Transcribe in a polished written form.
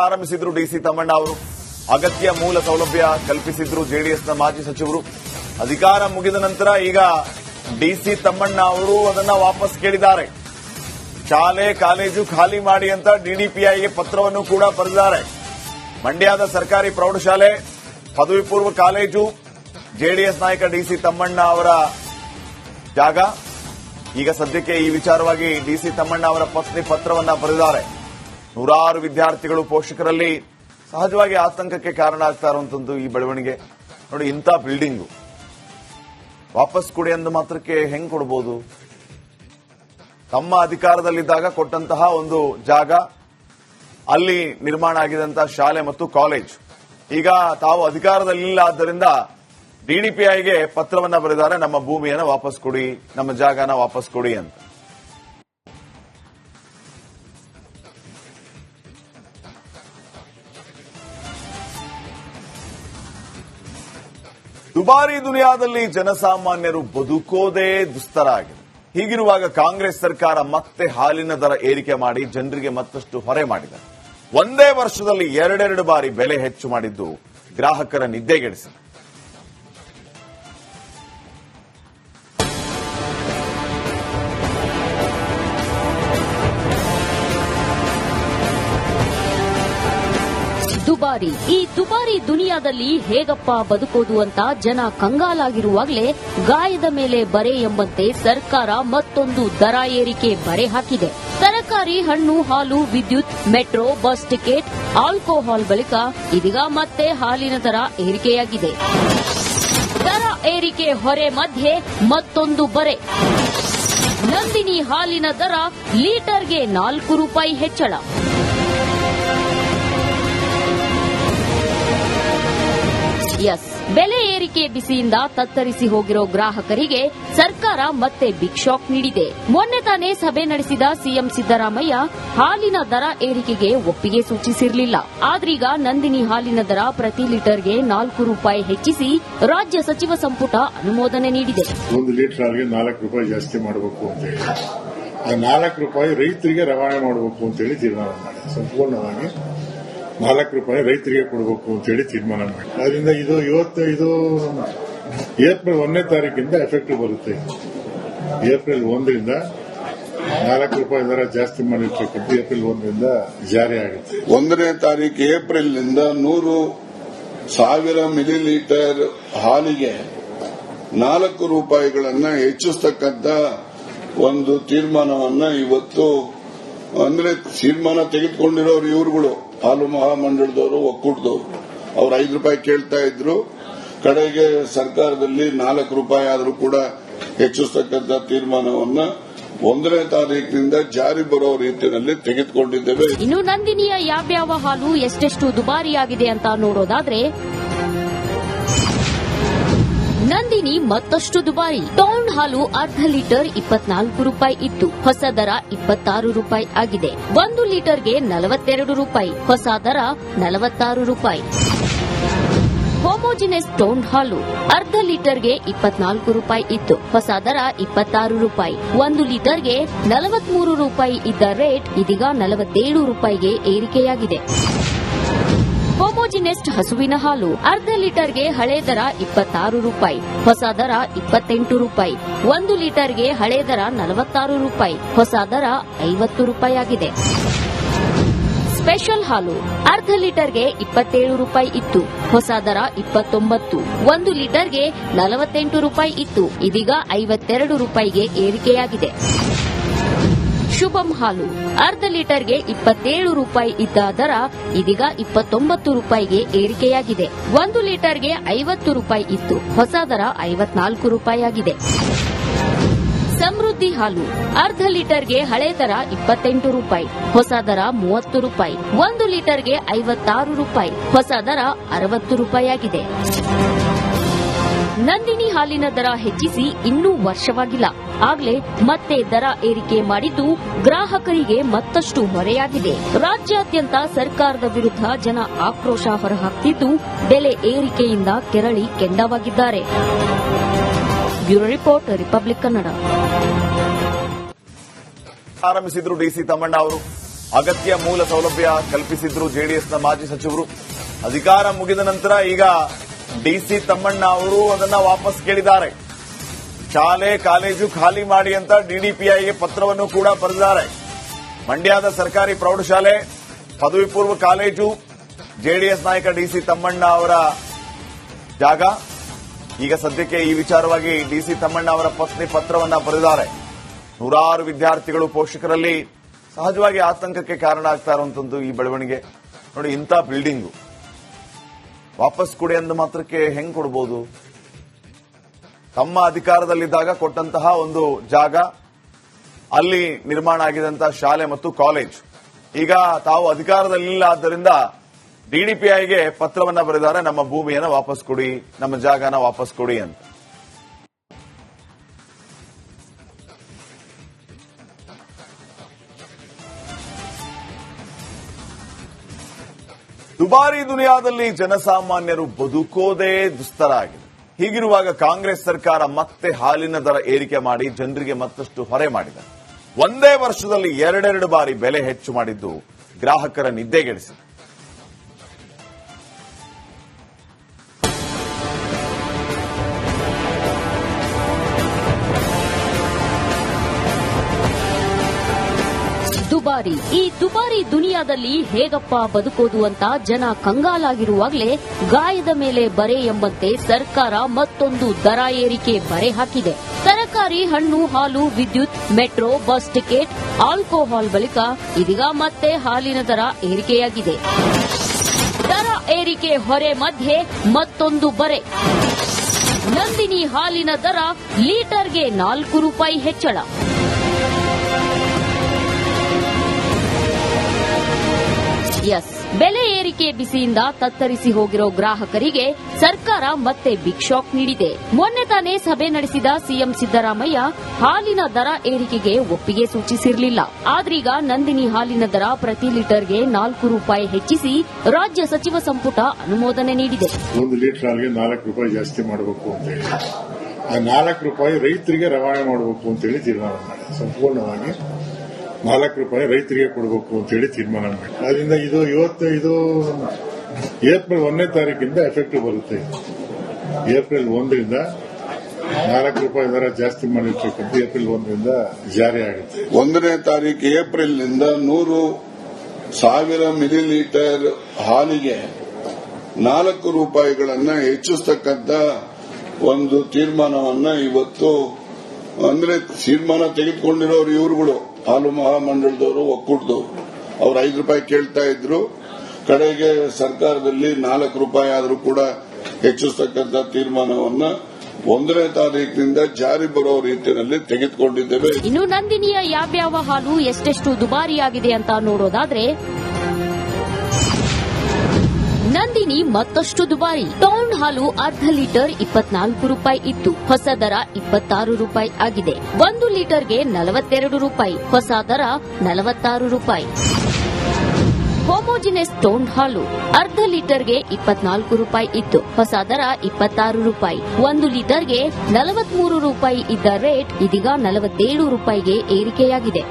ಆರಂಭಿಸಿದ್ರು DC Thammanna ಅವರು. ಅಗತ್ಯ ಮೂಲ ಸೌಲಭ್ಯ ಕಲ್ಪಿಸಿದ್ರು ಜೆಡಿಎಸ್ನ ಮಾಜಿ ಸಚಿವರು. ಅಧಿಕಾರ ಮುಗಿದ ನಂತರ ಈಗ ಡಿಸಿ ತಮ್ಮಣ್ಣ ಅವರು ಅದನ್ನ ವಾಪಸ್ ಕೇಳಿದ್ದಾರೆ. ಶಾಲೆ ಕಾಲೇಜು ಖಾಲಿ ಮಾಡಿ ಅಂತ ಡಿಡಿಪಿಐಗೆ ಪತ್ರವನ್ನು ಕೂಡ ಬರೆದಿದ್ದಾರೆ. ಮಂಡ್ಯದ ಸರ್ಕಾರಿ ಪ್ರೌಢಶಾಲೆ ಪದವಿ ಪೂರ್ವ ಕಾಲೇಜು ಜೆಡಿಎಸ್ ನಾಯಕ ಡಿಸಿ ತಮ್ಮಣ್ಣ ಅವರ ಜಾಗ. ಈಗ ಸದ್ಯಕ್ಕೆ ಈ ವಿಚಾರವಾಗಿ ಡಿಸಿ ತಮ್ಮಣ್ಣ ಅವರ ಪತ್ನಿ ಪತ್ರವನ್ನ ಬರೆದಿದ್ದಾರೆ. ನೂರಾರು ವಿದ್ಯಾರ್ಥಿಗಳು ಪೋಷಕರಲ್ಲಿ ಸಹಜವಾಗಿ ಆತಂಕಕ್ಕೆ ಕಾರಣ ಆಗ್ತಾ ಇರುವಂತದ್ದು ಈ ಬೆಳವಣಿಗೆ. ನೋಡಿ, ಇಂಥ ಬಿಲ್ಡಿಂಗು ವಾಪಸ್ ಕೊಡಿ ಅಂದ ಮಾತ್ರಕ್ಕೆ ಹೆಂಗ್ ಕೊಡಬಹುದು? ತಮ್ಮ ಅಧಿಕಾರದಲ್ಲಿದ್ದಾಗ ಕೊಟ್ಟಂತಹ ಒಂದು ಜಾಗ, ಅಲ್ಲಿ ನಿರ್ಮಾಣ ಆಗಿದಂತಹ ಶಾಲೆ ಮತ್ತು ಕಾಲೇಜ್ ಈಗ ತಾವು ಅಧಿಕಾರದಲ್ಲಿಲ್ಲ. ಆದ್ದರಿಂದ ಡಿಡಿಪಿಐಗೆ ಪತ್ರವನ್ನ ಬರೆದಿದ್ದಾರೆ, ನಮ್ಮ ಭೂಮಿಯನ್ನ ವಾಪಸ್ ಕೊಡಿ, ನಮ್ಮ ಜಾಗನ ವಾಪಸ್ ಕೊಡಿ ಅಂತ. ದುಬಾರಿ ದುನಿಯಾದಲ್ಲಿ ಜನಸಾಮಾನ್ಯರು ಬದುಕೋದೇ ದುಸ್ತರ ಆಗಿದೆ. ಹೀಗಿರುವಾಗ ಕಾಂಗ್ರೆಸ್ ಸರ್ಕಾರ ಮತ್ತೆ ಹಾಲಿನ ದರ ಏರಿಕೆ ಮಾಡಿ ಜನರಿಗೆ ಮತ್ತಷ್ಟು ಹೊರೆ ಮಾಡಿದೆ. ಒಂದೇ ವರ್ಷದಲ್ಲಿ ಎರಡೆರಡು ಬಾರಿ ಬೆಲೆ ಹೆಚ್ಚು ಮಾಡಿದ್ದು ಗ್ರಾಹಕರ ನಿದ್ದೆಗೆಡಿಸಿದೆ. ಈ ದುಬಾರಿ ದುನಿಯಾದಲ್ಲಿ ಹೇಗಪ್ಪ ಬದುಕೋದು ಅಂತ ಜನ ಕಂಗಾಲಾಗಿರುವಾಗಲೇ ಗಾಯದ ಮೇಲೆ ಬರೆ ಎಂಬಂತೆ ಸರ್ಕಾರ ಮತ್ತೊಂದು ದರ ಏರಿಕೆ ಬರೆ ಹಾಕಿದೆ. ತರಕಾರಿ, ಹಣ್ಣು, ಹಾಲು, ವಿದ್ಯುತ್, ಮೆಟ್ರೋ, ಬಸ್ ಟಿಕೆಟ್, ಆಲ್ಕೋಹಾಲ್ ಬಳಿಕ ಇದೀಗ ಮತ್ತೆ ಹಾಲಿನ ದರ ಏರಿಕೆಯಾಗಿದೆ. ದರ ಏರಿಕೆ ಹೊರೆ ಮಧ್ಯೆ ಮತ್ತೊಂದು ಬರೆ. ನಂದಿನಿ ಹಾಲಿನ ದರ ಲೀಟರ್ಗೆ 4 ರೂಪಾಯಿ ಹೆಚ್ಚಳ. ಬೆಲೆ ಏರಿಕೆ ಬಿಸಿಯಿಂದ ತತ್ತರಿಸಿ ಹೋಗಿರೋ ಗ್ರಾಹಕರಿಗೆ ಸರ್ಕಾರ ಮತ್ತೆ ಬಿಗ್ ಶಾಕ್ ನೀಡಿದೆ. ಮೊನ್ನೆ ತಾನೇ ಸಭೆ ನಡೆಸಿದ ಸಿಎಂ ಸಿದ್ದರಾಮಯ್ಯ ಹಾಲಿನ ದರ ಏರಿಕೆಗೆ ಒಪ್ಪಿಗೆ ಸೂಚಿಸಿರಲಿಲ್ಲ. ಆದ್ರೀಗ ನಂದಿನಿ ಹಾಲಿನ ದರ ಪ್ರತಿ ಲೀಟರ್ಗೆ 4 ರೂಪಾಯಿ ಹೆಚ್ಚಿಸಿ ರಾಜ್ಯ ಸಚಿವ ಸಂಪುಟ ಅನುಮೋದನೆ ನೀಡಿದೆ. 1 ಲೀಟರ್ ಹಾಲಿಗೆ 4 ರೂಪಾಯಿ ಜಾಸ್ತಿ ಮಾಡಬೇಕು ಅಂತ ಹೇಳಿ, ಆ 4 ರೂಪಾಯಿ ರೈತರಿಗೆ ರವಾನೆ ಮಾಡಬೇಕು ಅಂತ ಹೇಳಿ ತೀರ್ಮಾನ ಮಾಡಿ, ಸಂಪೂರ್ಣವಾಗಿ 4 ರೂಪಾಯಿ ರೈತರಿಗೆ ಕೊಡಬೇಕು ಅಂತ ಹೇಳಿ ತೀರ್ಮಾನ ಮಾಡಿ. ಅದರಿಂದ ಇದು ಏಪ್ರಿಲ್ 1ನೇ ತಾರೀಕಿಂದ ಎಫೆಕ್ಟಿವ್ ಬರುತ್ತೆ. ಏಪ್ರಿಲ್ 1ರಿಂದ 4 ರೂಪಾಯಿ ದರ ಜಾಸ್ತಿ ಮಾಡಿರ್ತಕ್ಕಂಥ ಏಪ್ರಿಲ್ 1ರಿಂದ ಜಾರಿ ಆಗುತ್ತೆ. 1ನೇ ತಾರೀಕು ಏಪ್ರಿಲ್ನಿಂದ 100,000 ಮಿಲಿಲೀಟರ್ ಹಾಲಿಗೆ 4 ರೂಪಾಯಿಗಳನ್ನ ಹೆಚ್ಚಿಸತಕ್ಕಂಥ ಒಂದು ತೀರ್ಮಾನವನ್ನ ಇವತ್ತು, ಅಂದ್ರೆ ತೀರ್ಮಾನ ತೆಗೆದುಕೊಂಡಿರೋರು ಇವರುಗಳು, ಹಾಲು ಮಹಾಮಂಡಳದವರು, ಒಕ್ಕೂಟದವರು. ಅವರು 5 ರೂಪಾಯಿ ಕೇಳ್ತಾ ಇದ್ರು. ಕಡೆಗೆ ಸರ್ಕಾರದಲ್ಲಿ 4 ರೂಪಾಯಿ ಆದರೂ ಕೂಡ ಹೆಚ್ಚಿಸತಕ್ಕಂಥ ತೀರ್ಮಾನವನ್ನ 1ನೇ ತಾರೀಕಿನಿಂದ ಜಾರಿ ಬರೋ ರೀತಿಯಲ್ಲಿ ತೆಗೆದುಕೊಂಡಿದ್ದೇವೆ. ಇನ್ನು ನಂದಿನಿಯ ಯಾವ್ಯಾವ ಹಾಲು ಎಷ್ಟೆಷ್ಟು ದುಬಾರಿಯಾಗಿದೆ ಅಂತ ನೋಡೋದಾದ್ರೆ, ನಂದಿನಿ ಮತ್ತಷ್ಟು ದುಬಾರಿ. ಟೌನ್ ಹಾಲು ಅರ್ಧ ಲೀಟರ್ 24 ರೂಪಾಯಿ ಇತ್ತು, ಹೊಸ ದರ 26 ರೂಪಾಯಿ ಆಗಿದೆ. 1 ಲೀಟರ್ಗೆ 42 ರೂಪಾಯಿ, ಹೊಸ ದರ 46 ರೂಪಾಯಿ. ಹೋಮೋಜಿನಸ್ ಟೌನ್ ಹಾಲು ಅರ್ಧ ಲೀಟರ್ಗೆ 24 ರೂಪಾಯಿ ಇತ್ತು, ಹೊಸ ದರ 26 ರೂಪಾಯಿ. 1 ಲೀಟರ್ಗೆ 43 ರೂಪಾಯಿ ಇದ್ದ ರೇಟ್ ಇದೀಗ 47 ರೂಪಾಯಿಗೆ ಏರಿಕೆಯಾಗಿದೆ. ಹೋಮೋಜಿನೆಸ್ಟ್ ಹಸುವಿನ ಹಾಲು ಅರ್ಧ ಲೀಟರ್ಗೆ ಹಳೆ ದರ 26 ರೂಪಾಯಿ, ಹೊಸ ದರ 28 ರೂಪಾಯಿ. 1 ಲೀಟರ್ಗೆ ಹಳೆ ದರ 46 ರೂಪಾಯಿ, ಹೊಸ ದರ 50 ರೂಪಾಯಿ ಆಗಿದೆ. ಸ್ಪೆಷಲ್ ಹಾಲು ಅರ್ಧ ಲೀಟರ್ಗೆ 27 ರೂಪಾಯಿ ಇತ್ತು, ಹೊಸ ದರ 29. 1 ಲೀಟರ್ಗೆ 48 ರೂಪಾಯಿ ಇತ್ತು, ಇದೀಗ 52 ರೂಪಾಯಿಗೆ ಏರಿಕೆಯಾಗಿದೆ. ಶುಭಂ ಹಾಲು ಅರ್ಧ ಲೀಟರ್ಗೆ 27 ರೂಪಾಯಿ ಇದ್ದ ದರ ಇದೀಗ 29 ರೂಪಾಯಿಗೆ ಏರಿಕೆಯಾಗಿದೆ. 1 ಲೀಟರ್ಗೆ 50 ರೂಪಾಯಿ ಇತ್ತು, ಹೊಸ ದರ 54 ರೂಪಾಯಿ ಆಗಿದೆ. ಸಮೃದ್ಧಿ ಹಾಲು ಅರ್ಧ ಲೀಟರ್ಗೆ ಹಳೆ ದರ 28 ರೂಪಾಯಿ, ಹೊಸ ದರ 30 ರೂಪಾಯಿ. 1 ಲೀಟರ್ಗೆ 56 ರೂಪಾಯಿ, ಹೊಸ ದರ 60 ರೂಪಾಯಿ ಆಗಿದೆ. ನಂದಿನಿ ಹಾಲಿನ ದರ ಹೆಚ್ಚಿಸಿ ಇನ್ನೂ ವರ್ಷವಾಗಿಲ್ಲ, ಆಗ್ಲೇ ಮತ್ತೆ ದರ ಏರಿಕೆ ಮಾಡಿದ್ದು ಗ್ರಾಹಕರಿಗೆ ಮತ್ತಷ್ಟು ಹೊರೆಯಾಗಿದೆ. ರಾಜ್ಯಾದ್ಯಂತ ಸರ್ಕಾರದ ವಿರುದ್ಧ ಜನ ಆಕ್ರೋಶ ಹೊರಹಾಕ್ತಿದ್ದು ಬೆಲೆ ಏರಿಕೆಯಿಂದ ಕೆರಳಿ ಕೆಂಡವಾಗಿದ್ದಾರೆ. Bureau report, Republic Kannada. ಆರಂಭಿಸಿದ್ರು ಡಿಸಿ ತಮ್ಮಣ್ಣ ಅವರು. ಅಗತ್ಯ ಮೂಲ ಸೌಲಭ್ಯ ಕಲ್ಪಿಸಿದ್ರು ಜೆಡಿಎಸ್ನ ಮಾಜಿ ಸಚಿವರು. ಅಧಿಕಾರ ಮುಗಿದ ನಂತರ ಈಗ ಡಿಸಿ ತಮ್ಮಣ್ಣ ಅವರು ಅದನ್ನ ವಾಪಸ್ ಕೇಳಿದ್ದಾರೆ. ಶಾಲೆ ಕಾಲೇಜು ಖಾಲಿ ಮಾಡಿ ಅಂತ ಡಿಡಿಪಿಐಗೆ ಪತ್ರವನ್ನು ಕೂಡ ಬರೆದಿದ್ದಾರೆ. ಮಂಡ್ಯದ ಸರ್ಕಾರಿ ಪ್ರೌಢಶಾಲೆ ಪದವಿ ಪೂರ್ವ ಕಾಲೇಜು ಜೆಡಿಎಸ್ ನಾಯಕ ಡಿಸಿ ತಮ್ಮಣ್ಣ ಅವರ ಜಾಗ. ಈಗ ಸದ್ಯಕ್ಕೆ ಈ ವಿಚಾರವಾಗಿ ಡಿಸಿ ತಮ್ಮಣ್ಣ ಅವರ ಪತ್ನಿ ಪತ್ರವನ್ನ ಬರೆದಿದ್ದಾರೆ. ನೂರಾರು ವಿದ್ಯಾರ್ಥಿಗಳು ಪೋಷಕರಲ್ಲಿ ಸಹಜವಾಗಿ ಆತಂಕಕ್ಕೆ ಕಾರಣ ಆಗ್ತಾ ಇರುವಂತದ್ದು ಈ ಬೆಳವಣಿಗೆ. ನೋಡಿ, ಇಂಥ ಬಿಲ್ಡಿಂಗು ವಾಪಸ್ ಕೊಡಿ ಅಂದ ಮಾತ್ರಕ್ಕೆ ಹೆಂಗ್ ಕೊಡಬಹುದು? ತಮ್ಮ ಅಧಿಕಾರದಲ್ಲಿದ್ದಾಗ ಕೊಟ್ಟಂತಹ ಒಂದು ಜಾಗ, ಅಲ್ಲಿ ನಿರ್ಮಾಣ ಆಗಿದಂತಹ ಶಾಲೆ ಮತ್ತು ಕಾಲೇಜ್. ಈಗ ತಾವು ಅಧಿಕಾರದಲ್ಲಿಲ್ಲ, ಆದ್ದರಿಂದ ಡಿಡಿಪಿಐಗೆ ಪತ್ರವನ್ನ ಬರೆದಿದ್ದಾರೆ, ನಮ್ಮ ಭೂಮಿಯನ್ನ ವಾಪಸ್ ಕೊಡಿ, ನಮ್ಮ ಜಾಗನ ವಾಪಸ್ ಕೊಡಿ ಅಂತ. ದುಬಾರಿ ದುನಿಯಾದಲ್ಲಿ ಜನಸಾಮಾನ್ಯರು ಬದುಕೋದೇ ದುಸ್ತರ ಆಗಿದೆ. ಹೀಗಿರುವಾಗ ಕಾಂಗ್ರೆಸ್ ಸರ್ಕಾರ ಮತ್ತೆ ಹಾಲಿನ ದರ ಏರಿಕೆ ಮಾಡಿ ಜನರಿಗೆ ಮತ್ತಷ್ಟು ಹೊರೆ ಮಾಡಿದೆ. ಒಂದೇ ವರ್ಷದಲ್ಲಿ 2 ಬಾರಿ ಬೆಲೆ ಹೆಚ್ಚು ಮಾಡಿದ್ದು ಗ್ರಾಹಕರ ನಿದ್ದೆಗೆಡಿಸಿದೆ. ಈ ದುಬಾರಿ ದುನಿಯಾದಲ್ಲಿ ಹೇಗಪ್ಪ ಬದುಕೋದು ಅಂತ ಜನ ಕಂಗಾಲಾಗಿರುವಾಗಲೇ ಗಾಯದ ಮೇಲೆ ಬರೆ ಎಂಬಂತೆ ಸರ್ಕಾರ ಮತ್ತೊಂದು ದರ ಏರಿಕೆ ಬರೆ ಹಾಕಿದೆ. ತರಕಾರಿ, ಹಣ್ಣು, ಹಾಲು, ವಿದ್ಯುತ್, ಮೆಟ್ರೋ, ಬಸ್ ಟಿಕೆಟ್, ಆಲ್ಕೋಹಾಲ್ ಬಳಿಕ ಇದೀಗ ಮತ್ತೆ ಹಾಲಿನ ದರ ಏರಿಕೆಯಾಗಿದೆ. ದರ ಏರಿಕೆ ಹೊರೆ ಮಧ್ಯೆ ಮತ್ತೊಂದು ಬರೆ. ನಂದಿನಿ ಹಾಲಿನ ದರ ಲೀಟರ್ಗೆ 4 ರೂಪಾಯಿ ಹೆಚ್ಚಳ. ಬೆಲೆ ಏರಿಕೆ ಬಿಸಿಯಿಂದ ತತ್ತರಿಸಿ ಹೋಗಿರೋ ಗ್ರಾಹಕರಿಗೆ ಸರ್ಕಾರ ಮತ್ತೆ ಬಿಗ್ ಶಾಕ್ ನೀಡಿದೆ. ಮೊನ್ನೆ ತಾನೇ ಸಭೆ ನಡೆಸಿದ ಸಿಎಂ ಸಿದ್ದರಾಮಯ್ಯ ಹಾಲಿನ ದರ ಏರಿಕೆಗೆ ಒಪ್ಪಿಗೆ ಸೂಚಿಸಿರಲಿಲ್ಲ. ಆದ್ರೀಗ ನಂದಿನಿ ಹಾಲಿನ ದರ ಪ್ರತಿ ಲೀಟರ್ಗೆ 4 ರೂಪಾಯಿ ಹೆಚ್ಚಿಸಿ ರಾಜ್ಯ ಸಚಿವ ಸಂಪುಟ ಅನುಮೋದನೆ ನೀಡಿದೆ. 1 ಲೀಟರ್ ಹಾಲಿಗೆ 4 ರೂಪಾಯಿ ಜಾಸ್ತಿ ಮಾಡಬೇಕು ಅಂತ ಹೇಳಿ, ಆ 4 ರೂಪಾಯಿ ರೈತರಿಗೆ ರವಾನೆ ಮಾಡಬೇಕು ಅಂತ ಹೇಳಿ ತೀರ್ಮಾನ ಮಾಡಿ, ಸಂಪೂರ್ಣವಾಗಿ 4 ರೂಪಾಯಿ ರೈತರಿಗೆ ಕೊಡಬೇಕು ಅಂತ ಹೇಳಿ ತೀರ್ಮಾನ ಮಾಡಿ. ಅದರಿಂದ ಇದು ಏಪ್ರಿಲ್ 1ನೇ ತಾರೀಕಿಂದ ಎಫೆಕ್ಟಿವ್ ಬರುತ್ತೆ. ಏಪ್ರಿಲ್ 1ರಿಂದ 4 ರೂಪಾಯಿ ದರ ಜಾಸ್ತಿ ಮಾಡಿರ್ತಕ್ಕಂಥ ಏಪ್ರಿಲ್ 1ರಿಂದ ಜಾರಿ ಆಗುತ್ತೆ. 1ನೇ ತಾರೀಕು ಏಪ್ರಿಲ್ನಿಂದ 100,000 ಮಿಲಿಲೀಟರ್ ಹಾಲಿಗೆ 4 ರೂಪಾಯಿಗಳನ್ನ ಹೆಚ್ಚಿಸತಕ್ಕಂಥ ಒಂದು ತೀರ್ಮಾನವನ್ನ ಇವತ್ತು, ಅಂದ್ರೆ ತೀರ್ಮಾನ ತೆಗೆದುಕೊಂಡಿರೋರು ಇವರುಗಳು, ಹಾಲು ಮಹಾಮಂಡಳದವರು, ಒಕ್ಕೂಟದವರು. ಅವ್ರು 5 ರೂಪಾಯಿ ಕೇಳ್ತಾ ಇದ್ರು. ಕಡೆಗೆ ಸರ್ಕಾರದಲ್ಲಿ 4 ರೂಪಾಯಿ ಆದರೂ ಕೂಡ ಹೆಚ್ಚಿಸತಕ್ಕಂಥ ತೀರ್ಮಾನವನ್ನ 1ನೇ ತಾರೀಕಿನಿಂದ ಜಾರಿ ಬರೋ ರೀತಿಯಲ್ಲಿ ತೆಗೆದುಕೊಂಡಿದ್ದೇವೆ. ಇನ್ನು ನಂದಿನಿಯ ಯಾವ್ಯಾವ ಹಾಲು ಎಷ್ಟೆಷ್ಟು ದುಬಾರಿಯಾಗಿದೆ ಅಂತ ನೋಡೋದಾದ್ರೆ, ನಂದಿನಿ ಮತ್ತಷ್ಟು ದುಬಾರಿ. ಟೌನ್ ಹಾಲು ಅರ್ಧ ಲೀಟರ್ 24 ರೂಪಾಯಿ ಇತ್ತು, ಹೊಸ ದರ 26 ರೂಪಾಯಿ ಆಗಿದೆ. 1 ಲೀಟರ್ಗೆ 42 ರೂಪಾಯಿ, ಹೊಸ ದರ 46 ರೂಪಾಯಿ. ಹೋಮೋಜಿನೆಸ್ ಟೋನ್ ಹಾಲು ಅರ್ಧ ಲೀಟರ್ಗೆ 24 ರೂಪಾಯಿ ಇತ್ತು, ಹೊಸ ದರ 26 ರೂಪಾಯಿ. 1 ಲೀಟರ್ಗೆ 43 ರೂಪಾಯಿ ಇದ್ದ ರೇಟ್ ಇದೀಗ 47 ರೂಪಾಯಿಗೆ ಏರಿಕೆಯಾಗಿದೆ.